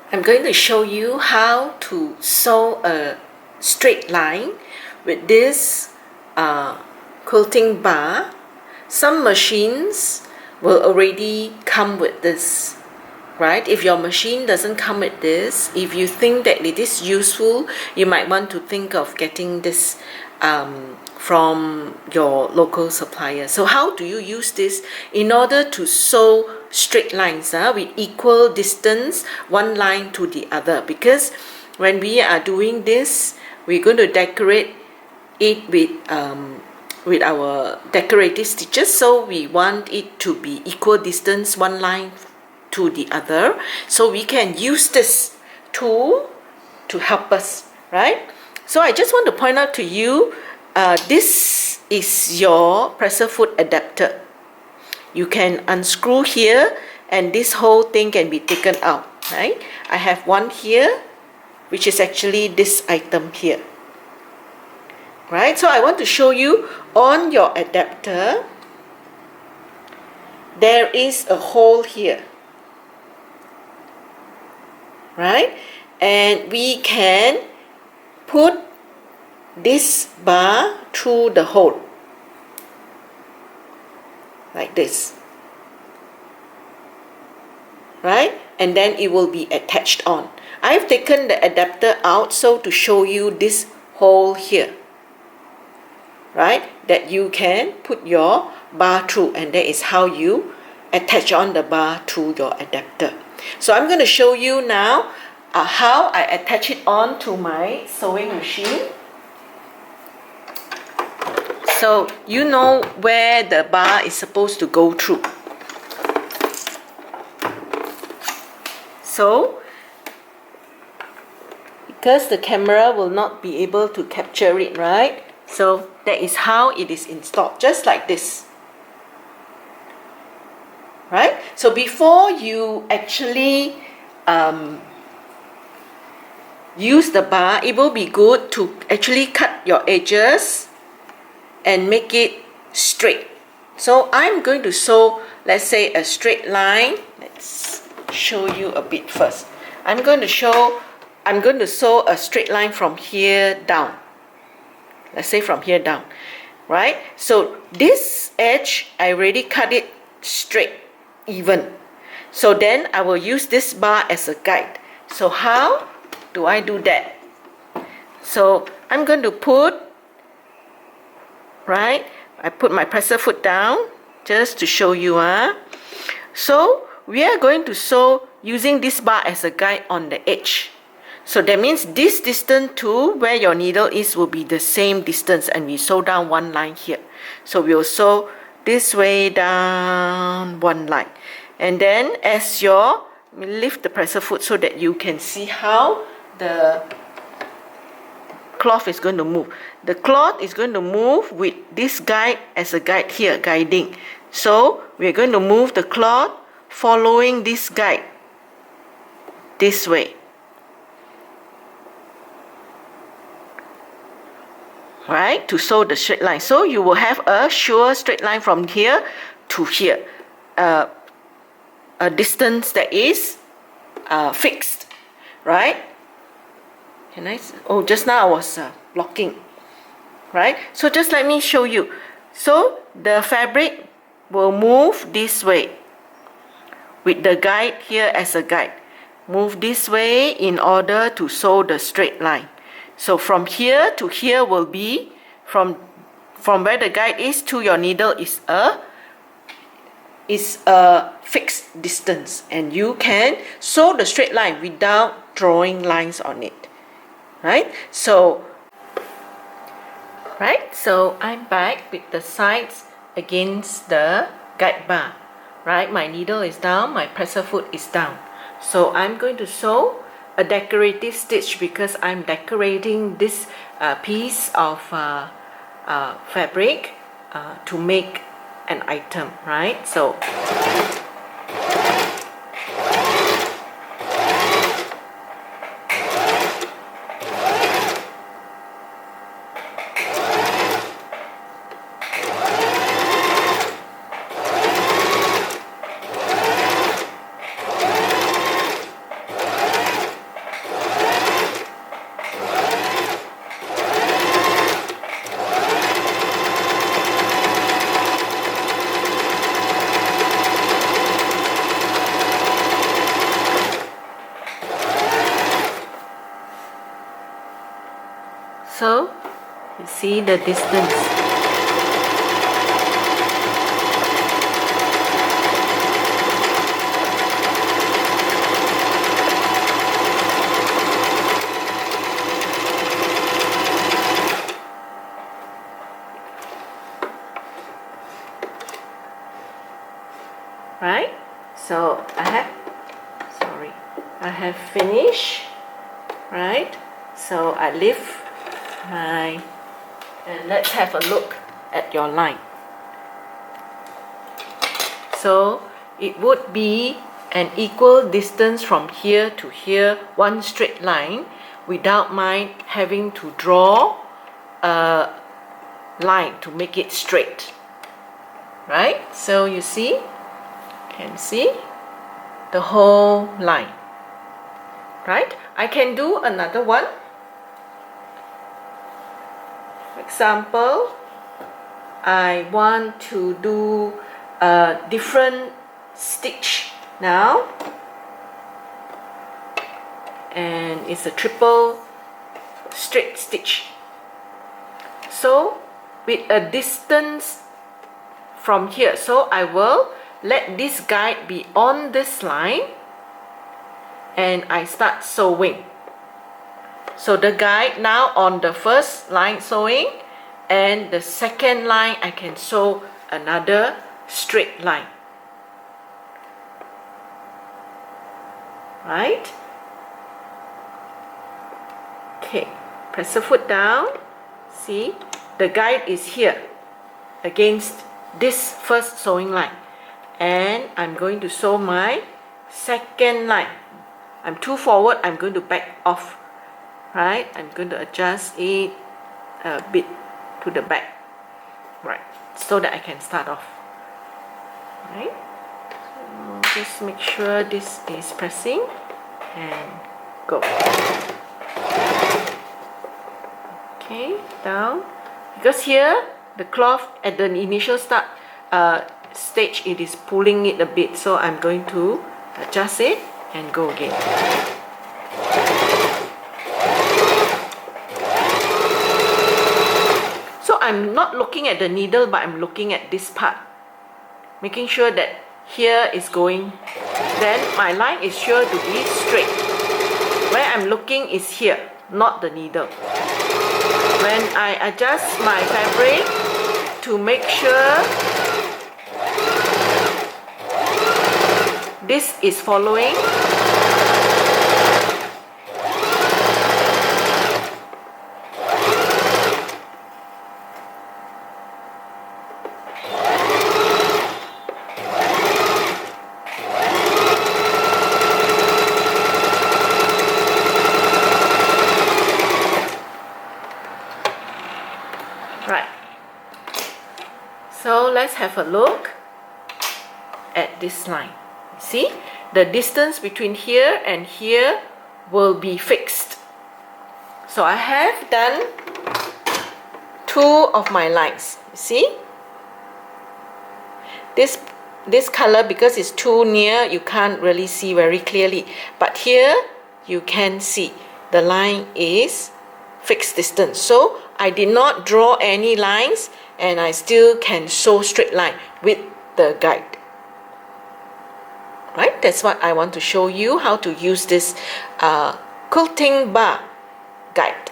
I'm going to show you how to sew a straight line with this quilting bar. Some machines will already come with this, right? If your machine doesn't come with this, if you think that it is useful, you might want to think of getting this from your local supplier. So how do you use this in order to sew straight lines with equal distance, one line to the other? Because when we are doing this, we're going to decorate it with our decorative stitches, so we want it to be equal distance, one line to the other, so we can use this tool to help us, right? So I just want to point out to you, this is your presser foot adapter. You can unscrew here and this whole thing can be taken out, right? I have one here, which is actually this item here, right? So I want to show you on your adapter, there is a hole here, right? And we can put this bar through the hole like this, right? And then it will be attached on. I've taken the adapter out so to show you this hole here, right, that you can put your bar through, and that is how you attach on the bar to your adapter. So I'm going to show you now how I attach it on to my sewing machine. So you know where the bar is supposed to go through. So because the camera will not be able to capture it, right? So that is how it is installed, just like this, right? So before you actually use the bar, it will be good to actually cut your edges and make it straight. So I'm going to sew, let's say, a straight line. Let's show you a bit first. I'm going to sew a straight line from here down. Let's say from here down, right? So this edge, I already cut it straight, even. So then I will use this bar as a guide. So how do I do that? So I'm going to put, right, I put my presser foot down just to show you. So we are going to sew using this bar as a guide on the edge. So that means this distance to where your needle is will be the same distance, and we sew down one line here. So we'll sew this way down one line. And then as you lift the presser foot so that you can see how the cloth is going to move. The cloth is going to move with this guide as a guide here, guiding. So we're going to move the cloth following this guide this way, right, to sew the straight line. So you will have a sure straight line from here to here, a distance that is fixed, right? Can I? Oh, just now I was blocking, right? So just let me show you. So the fabric will move this way with the guide here as a guide. Move this way in order to sew the straight line. So from here to here will be, from where the guide is to your needle is a fixed distance, and you can sew the straight line without drawing lines on it, right? So I'm back with the sides against the guide bar, right? My needle is down, my presser foot is down. So I'm going to sew a decorative stitch because I'm decorating this piece of fabric to make an item, right? So So you see the distance. Right? So I have finished, right? So I lift my, and let's have a look at your line. So it would be an equal distance from here to here, one straight line, without my having to draw a line to make it straight. Right? So you see, can see the whole line. Right? I can do another one. For example, I want to do a different stitch now, and it's a triple straight stitch. So with a distance from here, so I will let this guide be on this line, and I start sewing. So the guide now on the first line sewing, and the second line I can sew another straight line. Right? Okay, press the foot down. See, the guide is here against this first sewing line, and I'm going to sew my second line. I'm too forward, I'm going to back off. Right? I'm going to adjust it a bit to the back, right, so that I can start off. Right? So just make sure this is pressing, and go. Okay, down, because here the cloth at the initial start stage, it is pulling it a bit, so I'm going to adjust it and go again. So I'm not looking at the needle, but I'm looking at this part, making sure that here is going, then my line is sure to be straight. Where I'm looking is here, not the needle. When I adjust my fabric to make sure this is following, right. So let's have a look at this line. See, the distance between here and here will be fixed. So I have done two of my lines. See, this color, because it's too near, you can't really see very clearly, but here you can see the line is fixed distance. So I did not draw any lines, and I still can sew straight line with the guide. Right? That's what I want to show you, how to use this quilting bar guide.